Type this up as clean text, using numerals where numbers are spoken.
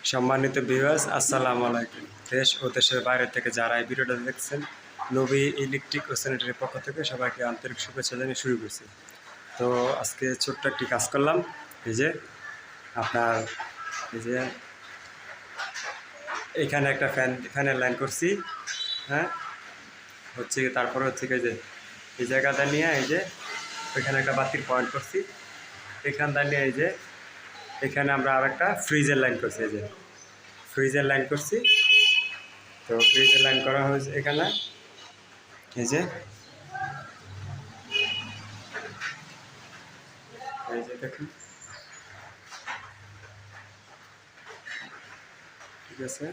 সম্মানিত ভিউয়ার্স, আসসালামু আলাইকুম। দেশ ও দেশের বাইরে থেকে যারা এই ভিডিওটা দেখছেন, নবী ইলেকট্রিক ও স্যানিটারির পক্ষ থেকে সবাইকে আন্তরিক শুভেচ্ছা জানিয়ে শুরু করছি। তো আজকে ছোট্ট একটি কাজ করলাম। এই যে আপনার এই যে এখানে একটা ফ্যানের লাইন করছি, হ্যাঁ, হচ্ছে তারপরে হচ্ছে কি যে এই জায়গাটা নিয়ে এই যে ওইখানে একটা বাতির পয়েন্ট করছি, এখানটা নিয়ে এই যে এখানে আমরা আর একটা ফ্রিজের লাইন করছি। এই যে ফ্রিজের লাইন করছি, তো ফ্রিজের লাইন করা হয়েছে এখানে। এই যে দেখুন, ঠিক আছে।